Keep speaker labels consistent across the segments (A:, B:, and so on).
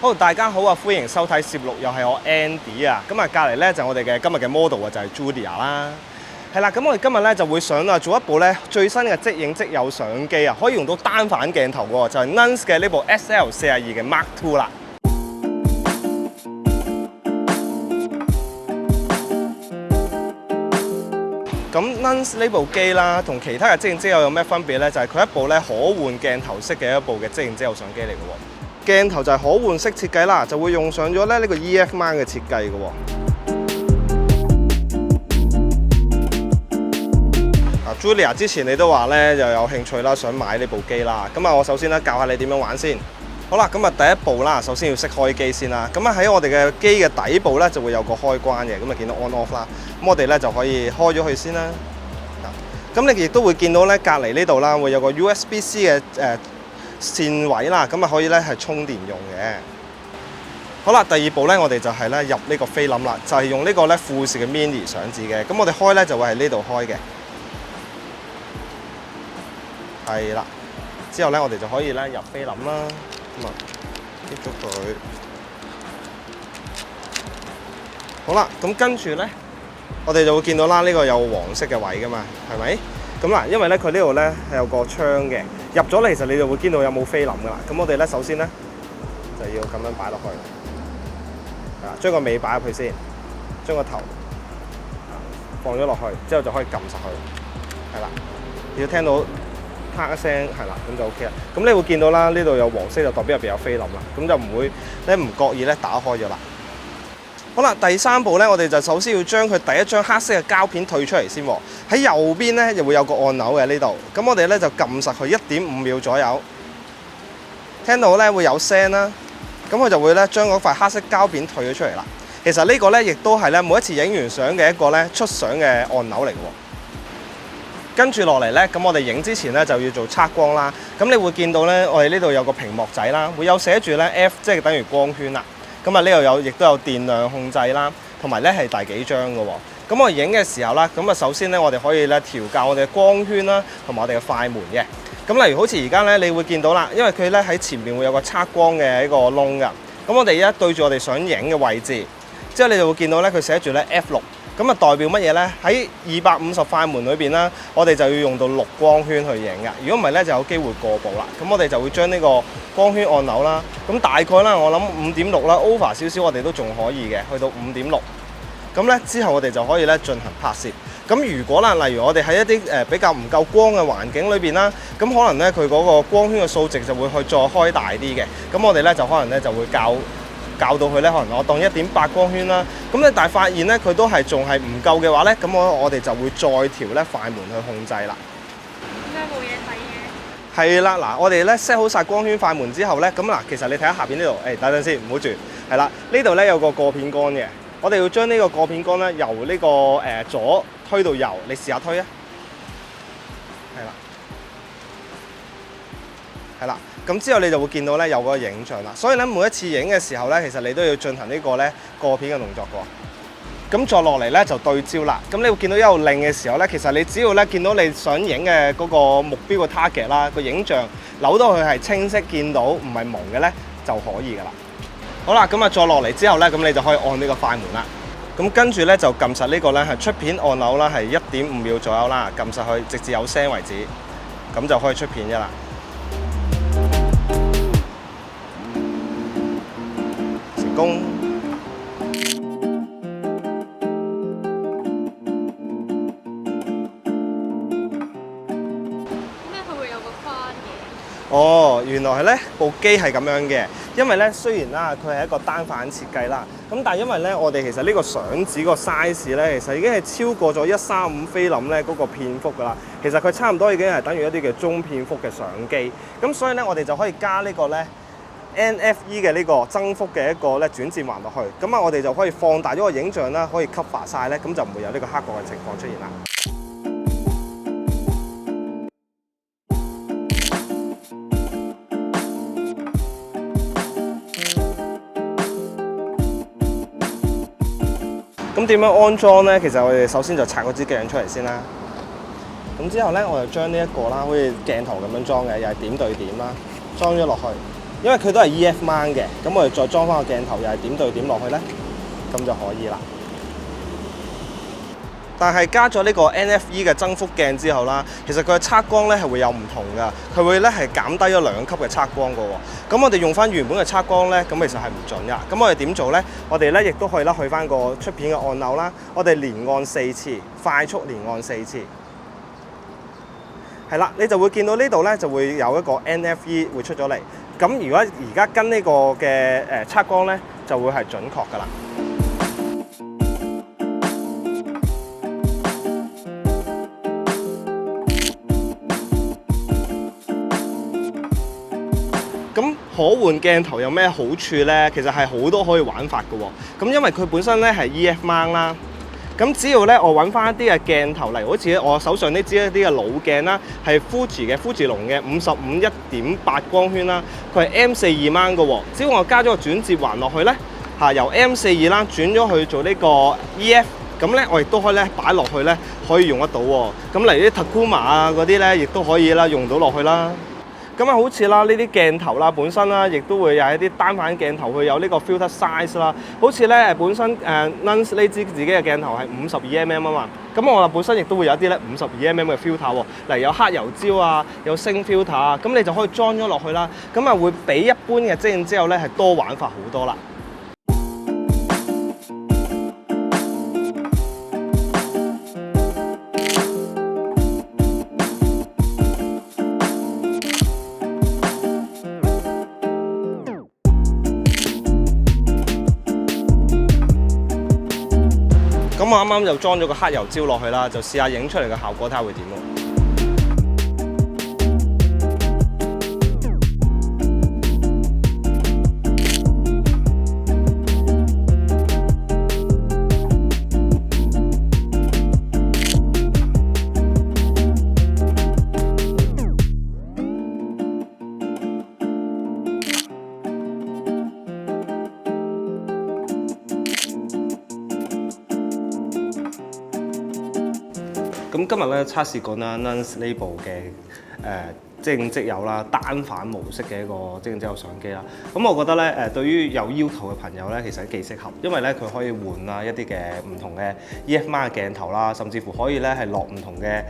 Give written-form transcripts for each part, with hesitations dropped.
A: 好，大家好啊！歡迎收睇攝錄，又係我 Andy 啊。咁啊，隔離咧就我哋嘅今日嘅 model 啊，就係 Julia 啦。係啦，咁我哋今日咧就會想啊做一部咧最新嘅即影即有相機啊，可以用到單反鏡頭喎，就係 Nunz 嘅呢部 SL42嘅 Mark II 啦。咁 Nunz 呢部機啦，同其他嘅即影即有有咩分別咧？就係佢一部咧可換鏡頭式嘅一部嘅即影即有相機嚟嘅喎。鏡頭就係可換式設計啦，就會用上咗咧呢個 EF mount 嘅設計嘅喎。Julia 之前你都話咧又有興趣啦，想買呢部機啦。咁啊，我首先咧教下你點樣玩先。好啦，咁啊第一步啦，首先要識開機先啦。咁啊喺我哋嘅機嘅底部咧就會有個開關嘅，咁啊見到 on off 啦。咁我哋咧就可以開咗佢先啦。咁你亦都會見到咧隔離呢度啦，會有個 USB-C 嘅線位啦，咁啊可以咧係充電用嘅。好啦，第二步咧，我哋就係咧入呢個菲林啦，就係用呢個咧富士嘅 mini 相紙嘅。咁我哋開咧就會喺呢度開嘅，係啦。之後咧我哋就可以咧入菲林啦，咁啊貼咗佢。好啦，咁跟住咧，我哋就會見到啦，呢個有黃色嘅位噶嘛，係咪？咁嗱，因為咧佢呢度咧係有個窗嘅。入咗嚟，其實你就會見到有冇菲林噶啦。咁我哋咧首先咧就要咁樣擺落去，係啦，將個尾擺入去先，將個頭放咗落去，之後就可以撳實佢，係啦。要聽到啪一聲，係啦，咁就 OK 啦。咁你會見到啦，呢度有黃色就代表入邊有菲林啦，咁就唔會咧唔覺意咧打開咗啦。好啦，第三步咧，我哋就首先要將佢第一張黑色嘅膠片退出嚟先喎。喺右邊咧，又會有個按鈕嘅呢度。咁我哋咧就撳實佢1.5秒左右，聽到咧會有聲啦。咁佢就會咧將嗰塊黑色膠片退咗出嚟啦。其實呢個咧亦都係咧每一次影完相嘅一個咧出相嘅按鈕嚟嘅喎。跟住落嚟咧，咁我哋影之前咧就要做測光啦。咁你會見到咧，我哋呢度有個屏幕仔啦，會有寫住咧 F， 即係等於光圈啦。咁啊，呢度亦都有電量控制啦，同埋咧係第幾張嘅喎。咁我影嘅時候啦，咁啊首先咧，我哋可以咧調校我哋嘅光圈啦，同埋我哋嘅快門嘅。咁例如好似而家咧，你會見到啦，因為佢咧喺前面會有個測光嘅一個窿㗎。咁我哋而家對住我哋想影嘅位置，之後你就會見到咧，佢寫住咧 F6。咁啊代表乜嘢咧？喺250快門裏邊啦，我哋就要用到6光圈去影㗎。如果唔係咧，就有機會過曝啦。咁我哋就會將呢個光圈按鈕啦，咁大概啦，我諗5.6啦 ，over 少少我哋都仲可以嘅，去到5.6。咁咧之後我哋就可以咧進行拍攝。咁如果啦，例如我哋喺一啲比較唔夠光嘅環境裏邊啦，咁可能咧佢嗰個光圈嘅數值就會去再開大啲嘅。咁我哋咧就可能咧就會校到佢咧，可能我當1.8光圈啦。咁咧，但係發現咧佢都係仲係唔夠嘅話咧，咁我哋就會再調咧快門去控制啦。
B: 點解冇嘢睇嘅？
A: 係啦，嗱，我哋咧 set 好晒光圈快門之後咧，咁嗱，其實你睇下下邊呢度，等陣先，唔好住。係啦，呢度咧有個過片杆嘅，我哋要將呢個過片杆咧由呢個左推到右，你試下推啊。係啦，係啦。咁之後你就會見到咧有嗰個影像啦，所以咧每一次影嘅時候咧，其實你都要進行呢個咧過片嘅動作嘅。咁再落嚟咧就對焦啦。咁你會見到一路擰嘅時候咧，其實你只要咧見到你想影嘅嗰個目標嘅 target 啦，個影像扭到佢係清晰見到，唔係蒙嘅咧就可以噶啦。好啦，咁啊再落嚟之後咧，咁你就可以按呢個快門啦。咁跟住咧就撳實呢個咧係出片按鈕啦，係1.5秒左右啦，撳實佢直至有聲為止，咁就可以出片嘅啦。成功。
B: 點解佢會有個框嘅？
A: 哦，原來係咧部機係咁樣嘅，因為咧雖然啦佢係一個單反設計啦，咁但係因為咧我哋其實呢個相紙個 size 咧，其實已經係超過咗135菲林咧嗰個片幅㗎啦。其實佢差唔多已經係等於一啲嘅中片幅嘅相機，咁所以咧我哋就可以加呢個咧 NFE 嘅呢個增幅嘅一個咧轉接環落去，咁啊我哋就可以放大咗個影像啦，可以 cover 晒咧，咁就唔會有呢個黑角嘅情況出現啦。咁點樣安裝咧？其實我哋首先就拆嗰支鏡出嚟先啦。咁之後咧，我就將呢一個啦，好似鏡頭咁樣裝嘅，又係點對點啦，裝咗落去。因為佢都係 EF mount 嘅，咁我哋再裝翻個鏡頭又係點對點落去咧，咁就可以啦。但係加咗呢個 NFE 嘅增幅鏡之後啦，其實佢嘅測光咧係會有唔同㗎，佢會咧係減低咗2級嘅測光㗎喎。咁我哋用翻原本嘅測光咧，咁其實係唔準㗎。咁我哋點做咧？我哋咧亦都可以啦，去翻個出片嘅按鈕啦，我哋連按4次，快速連按4次。係啦，你就會見到呢度咧就會有一個 NFE 會出咗嚟。咁如果而家跟呢個嘅測光咧，就會係準確㗎啦。咁可換鏡頭有咩好處呢？其實係好多可以玩法嘅喎。咁因為佢本身咧係 EF mount 啦，咁只要咧我揾翻一啲嘅鏡頭嚟，好似我手上呢支一啲嘅老鏡啦，係 Fuji 龍嘅55.1.8光圈啦，佢係 M42 mount 嘅喎。只要我加咗個轉接環落去咧，由 M42 啦轉咗去做呢個 EF， 咁咧我亦都可以咧擺落去咧可以用得到喎。咁嚟啲 Takuma 啊嗰啲咧，亦都可以啦用到落去啦。咁啊，好似啦，呢啲鏡頭啦，本身啦，亦都會有一啲單反鏡頭，佢有呢個 filter size 啦。好似咧本身Lens 呢支自己嘅鏡頭係52mm 啊嘛。咁我本身亦都會有啲咧52mm嘅 filter 喎，例如有黑油焦啊，有星 filter 啊，咁你就可以裝咗落去啦。咁啊，會比一般嘅即影之後咧係多玩法好多啦。咁我啱啱就裝咗個黑油焦落去啦，就試下影出嚟嘅效果，睇下會點喎。咁今日咧測試過啦 Lens 呢部嘅即影即有啦，單反模式嘅一個即影即有相機啦。咁我覺得咧對於有要求嘅朋友咧，其實幾適合，因為咧佢可以換啦一啲嘅唔同嘅 EF mount 嘅鏡頭啦，甚至乎可以咧係落唔同嘅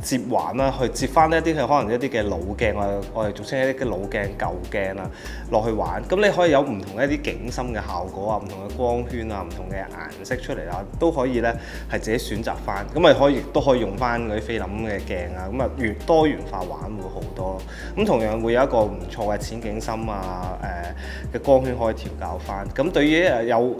A: 接環啦，去接翻一啲可能一啲嘅老鏡，我哋俗稱一啲嘅老鏡舊鏡啊落去玩。咁你可以有唔同一啲景深嘅效果啊，唔同嘅光圈啊，唔同嘅顏色出嚟啊，都可以咧係自己選擇翻。咁咪都可以用翻嗰啲菲林嘅鏡啊，咁啊越多元化玩會好多。咁同樣會有一個唔錯嘅淺景深啊，嘅光圈可以調校翻。咁對於有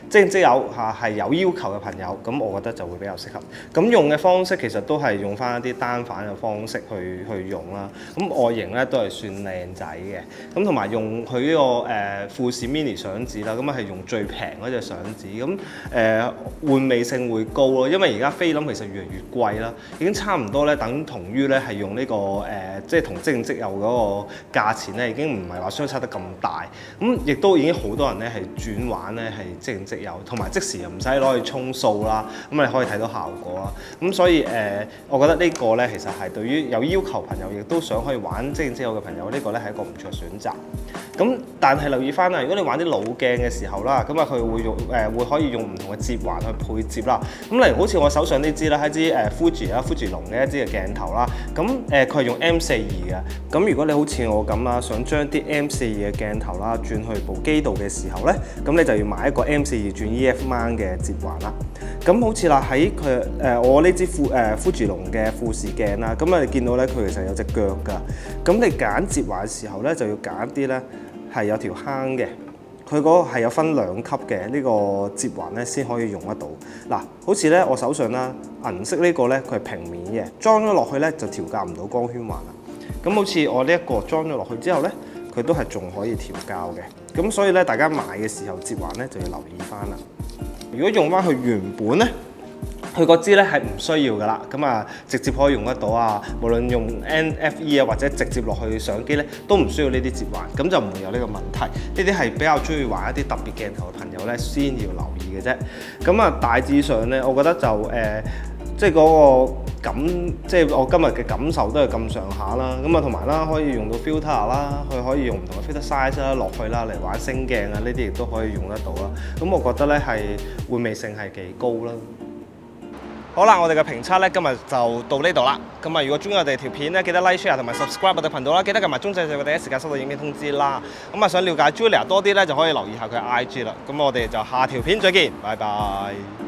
A: 即影即有係有要求嘅朋友，咁我覺得就會比較適合。咁用嘅方式其實都係用翻一啲單反嘅方式去用啦。咁外形咧都係算靚仔嘅。咁同埋用佢呢個富士 mini 相紙啦，咁啊係用最平嗰隻相紙。咁換味性會高咯，因為而家菲林其實越嚟越貴啦，已經差唔多咧等同於咧係用呢個即係同即影即有嗰個價錢咧，已經唔係話相差得咁大。咁亦都已經好多人咧係轉玩咧係即影即有，同埋即時又唔使攞去沖數啦。咁你可以睇到效果啦。咁所以我覺得呢個咧其實係對於有要求朋友，亦都想可以玩即影即有嘅朋友，呢個咧係一個唔錯選擇。咁但係留意翻啦，如果你玩啲老鏡嘅時候啦，咁啊佢會用會可以用唔同嘅接環去配接啦。咁例如好似我手上呢支啦，係支Fuji 龍嘅一支嘅鏡頭啦。咁佢係用 M42嘅。咁如果你好似我咁啦，想將啲 M42嘅鏡頭啦轉去部機度嘅時候咧，咁你就要買一個 M42轉 EF mount 嘅接環啦。咁好似啦喺佢我呢支Fuji 龍嘅富士鏡啦，咁你見到咧佢其實有隻腳㗎。咁你揀接環嘅時候咧，就要揀啲咧係有條坑嘅。佢嗰個係有分2級嘅呢個接環咧，先可以用得到。嗱，好似咧我手上啦，銀色呢個咧佢係平面嘅，裝咗落去咧就調校唔到光圈環啦。咁好似我呢一個裝咗落去之後咧，佢都係仲可以調校嘅。咁所以咧，大家買嘅時候接環咧就要留意翻啦。如果用翻佢原本咧，佢嗰支咧係唔需要噶啦，咁啊直接可以用得到啊。無論用 NFE 啊或者直接落去相機咧，都唔需要呢啲接環，咁就唔會有呢個問題。呢啲係比較中意玩一啲特別鏡頭嘅朋友咧，先要留意嘅啫。咁啊大致上咧，我覺得就即係嗰個即係我今日嘅感受都係咁上下啦。咁啊同埋啦，可以用到 filter 啦，佢可以用唔同嘅 filter size 啦落去啦嚟玩星鏡啊，呢啲亦都可以用得到啦。咁我覺得咧係玩味性係幾高啦。好啦，我哋嘅評測咧今日就到呢度啦。咁啊，如果中意我哋條片咧，記得 like、share 同埋 subscribe 我哋頻道啦。記得撳埋鐘仔，就會第一時間收到影片通知啦。咁啊，想了解 Julia 多啲咧，就可以留意下佢 IG 啦。咁我哋就下條片再見，拜拜。